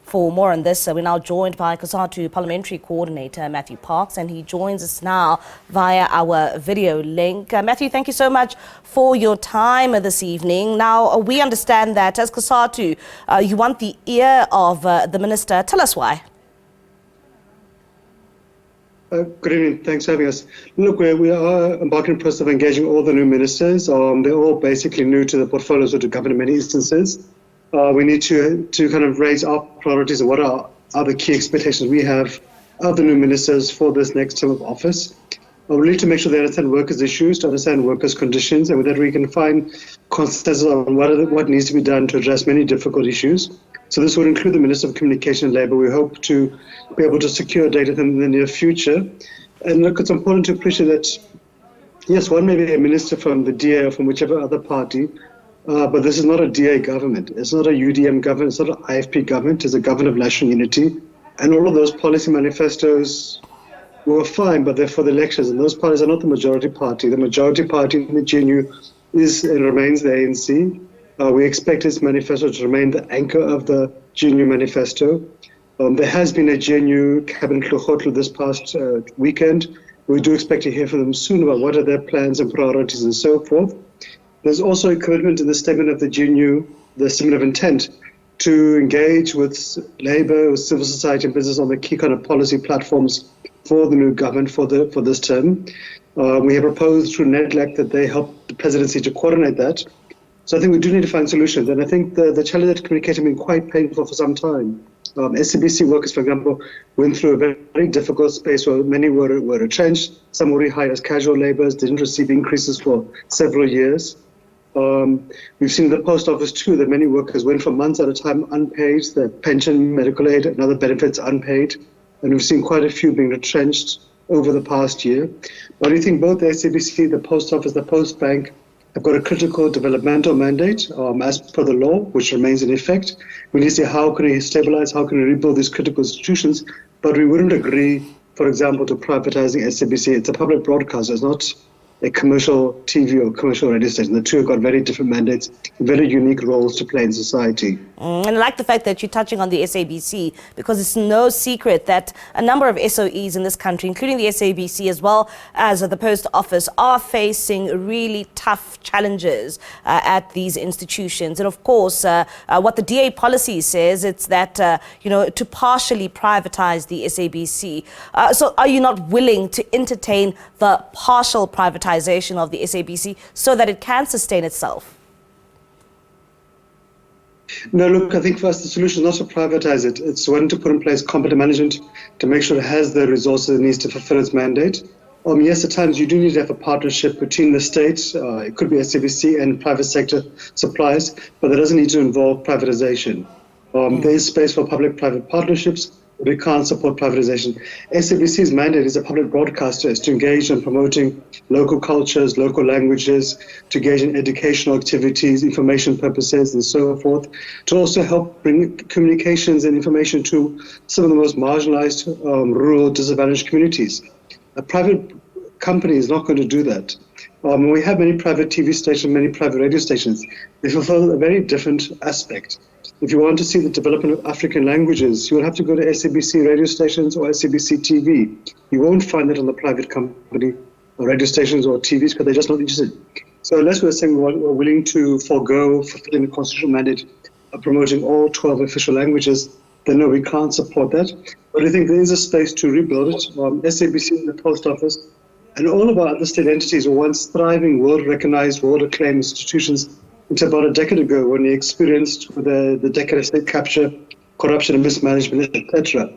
For more on this, we're now joined by Cosatu Parliamentary Coordinator Matthew Parks, and he joins us now via our video link. Matthew, thank you so much for your time this evening. Now, we understand that as Cosatu, you want the ear of the Minister. Tell us why. Good evening. Thanks for having us. Look, we are embarking on the process of engaging all the new ministers. They're all basically new to the portfolios or to govern in many instances. We need to kind of raise our priorities and what are the key expectations we have of the new ministers for this next term of office. We need to make sure they understand workers' issues, to understand workers' conditions, and with that we can find consensus on what needs to be done to address many difficult issues. So this would include the Minister of Communication and Labour. We hope to be able to secure data in the near future. And look, it's important to appreciate that, yes, one may be a minister from the DA or from whichever other party, but this is not a DA government. It's not a UDM government. It's not an IFP government. It's a government of national unity. And all of those policy manifestos were fine, but they're for the elections. And those parties are not the majority party. The majority party in the GNU is and remains the ANC. We expect its manifesto to remain the anchor of the GNU manifesto. There has been a GNU cabinet Tlogotlo this past weekend. We do expect to hear from them soon about what are their plans and priorities and so forth. There's also a commitment in the statement of the GNU, the statement of intent, to engage with labour, with civil society and business on the key kind of policy platforms for the new government for this term. We have proposed through NEDLAC that they help the presidency to coordinate that. So I think we do need to find solutions. And I think the challenge that communication has been quite painful for some time. SABC workers, for example, went through a very difficult space where many were retrenched. Some were rehired as casual labourers, didn't receive increases for several years. We've seen in the post office too that many workers went for months at a time unpaid, their pension, medical aid and other benefits unpaid. And we've seen quite a few being retrenched over the past year. But I think both the SABC, the post office, the post bank have got a critical developmental mandate as per the law, which remains in effect. We need to say how can we stabilize, how can we rebuild these critical institutions, but we wouldn't agree, for example, to privatizing SABC. It's a public broadcaster, it's not a commercial TV or commercial radio station. The two have got very different mandates, very unique roles to play in society. And I like the fact that you're touching on the SABC, because it's no secret that a number of SOEs in this country, including the SABC as well as the Post Office, are facing really tough challenges at these institutions. And of course, what the DA policy says, it's that, to partially privatize the SABC. So are you not willing to entertain the partial privatization of the SABC so that it can sustain itself? No, look, I think for us the solution is not to privatize it. It's one to put in place competent management to make sure it has the resources it needs to fulfill its mandate. Yes, at times you do need to have a partnership between the state, it could be SABC and private sector suppliers, but that doesn't need to involve privatization. There is space for public-private partnerships. We can't support privatization. SABC's mandate as a public broadcaster is to engage in promoting local cultures, local languages, to engage in educational activities, information purposes, and so forth, to also help bring communications and information to some of the most marginalized, rural, disadvantaged communities. A private company is not going to do that. We have many private TV stations, many private radio stations. They fulfill a very different aspect. If you want to see the development of African languages, you will have to go to SABC radio stations or SABC TV. You won't find that on the private company or radio stations or TVs because they're just not interested. So unless we're saying we're willing to forego fulfilling the constitutional mandate of promoting all 12 official languages, then no, we can't support that. But I think there is a space to rebuild it. SABC, the Post Office, and all of our other state entities were once thriving, world-recognized, world-acclaimed institutions until about a decade ago when we experienced the decade of state capture, corruption and mismanagement, etc.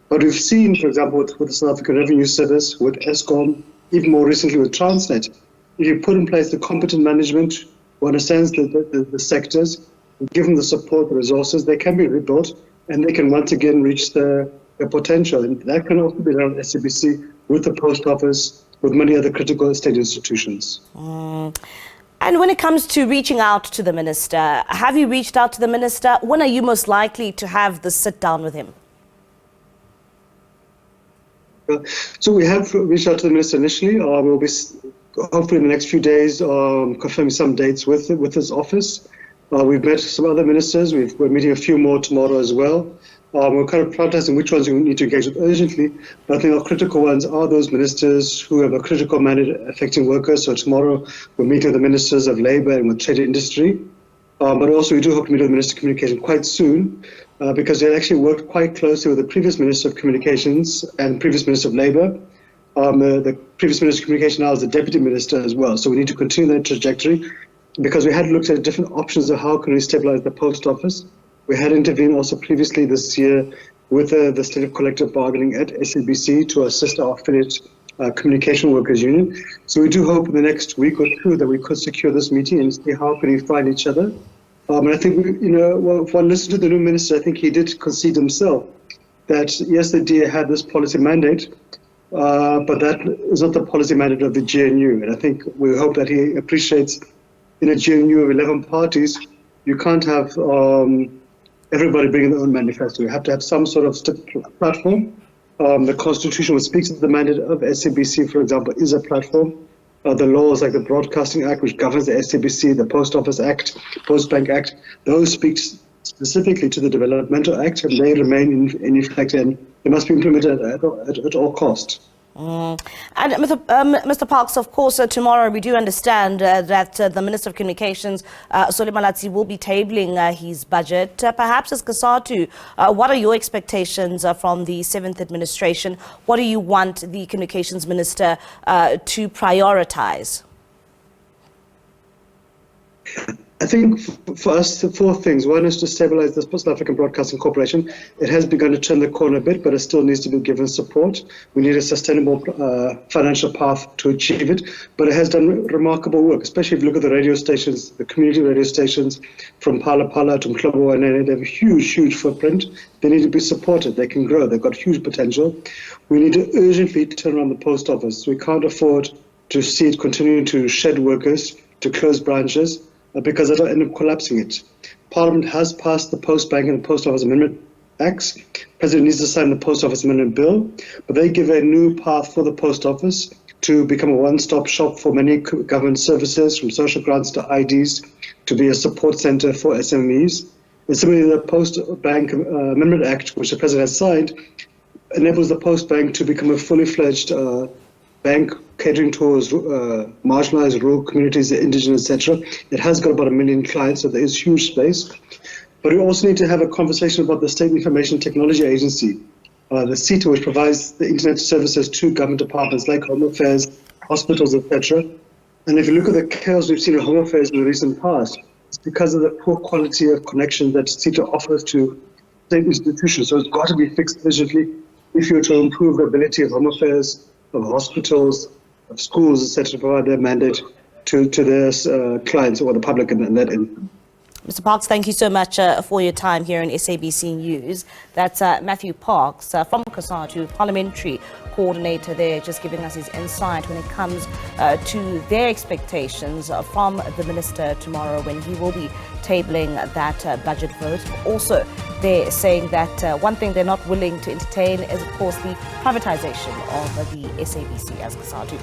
But we've seen, for example, with the South African Revenue Service, with Eskom, even more recently with Transnet, if you put in place the competent management who understands the sectors, give them the support, the resources, they can be rebuilt and they can once again reach their potential. And that can also be done at SABC with the Post Office, with many other critical state institutions. And when it comes to reaching out to the minister, have you reached out to the minister? When are you most likely to have the sit down with him? So we have reached out to the minister initially. We'll be hopefully in the next few days confirming some dates with his office. We've met some other ministers. We're meeting a few more tomorrow as well. We're kind of prioritizing which ones we need to engage with urgently, but I think our critical ones are those ministers who have a critical mandate affecting workers. So tomorrow we'll meet with the ministers of labour and with trade and industry. But also we do hope to meet with the Minister of Communication quite soon, because they actually worked quite closely with the previous Minister of Communications and previous Minister of Labour. The previous Minister of Communication now is the Deputy Minister as well. So we need to continue that trajectory, because we had looked at different options of how can we stabilise the post office. We had intervened also previously this year with the state of collective bargaining at SABC to assist our affiliate communication workers union. So we do hope in the next week or two that we could secure this meeting and see how can we find each other. And I think, if one listens to the new minister, I think he did concede himself that yes, the DA had this policy mandate, but that is not the policy mandate of the GNU. And I think we hope that he appreciates in a GNU of 11 parties, you can't have everybody bringing their own manifesto. You have to have some sort of platform. The Constitution, which speaks to the mandate of SABC, for example, is a platform. The laws like the Broadcasting Act, which governs the SABC, the Post Office Act, Post Bank Act, those speak specifically to the Developmental Act, and they remain in effect, and they must be implemented at all costs. And Mr. Parks, of course, tomorrow we do understand that the Minister of Communications, Solly Malatsi, will be tabling his budget. Perhaps as Cosatu, what are your expectations from the 7th administration? What do you want the Communications Minister to prioritise? I think for us, the four things. One is to stabilize this South African Broadcasting Corporation. It has begun to turn the corner a bit, but it still needs to be given support. We need a sustainable financial path to achieve it. But it has done remarkable work, especially if you look at the radio stations, the community radio stations from Phala Phala to Mhlobo, and they have a huge, huge footprint. They need to be supported. They can grow. They've got huge potential. We need to urgently turn around the post office. We can't afford to see it continuing to shed workers, to close branches, because it'll end up collapsing it. Parliament has passed the Post Bank and the Post Office Amendment Acts. President needs to sign the Post Office Amendment Bill, but they give a new path for the Post Office to become a one-stop shop for many government services, from social grants to IDs, to be a support centre for SMEs. And similarly, the Post Bank Amendment Act, which the President has signed, enables the Post Bank to become a fully-fledged bank catering towards marginalized rural communities, the indigenous, etc. It has got about 1 million clients, so there is huge space. But we also need to have a conversation about the State Information Technology Agency, the SITA, which provides the internet services to government departments like Home Affairs, hospitals, etc. And if you look at the chaos we've seen in Home Affairs in the recent past, it's because of the poor quality of connection that SITA offers to state institutions. So it's got to be fixed urgently if you're to improve the ability of Home Affairs, of hospitals, of schools, etc., to provide their mandate to their clients or the public in that end. Mr. Parks, thank you so much for your time here in SABC News. That's Matthew Parks from Cosatu Parliamentary Coordinator there, just giving us his insight when it comes to their expectations from the Minister tomorrow when he will be tabling that budget vote. Also, they're saying that one thing they're not willing to entertain is, of course, the privatisation of the SABC as Cosatu.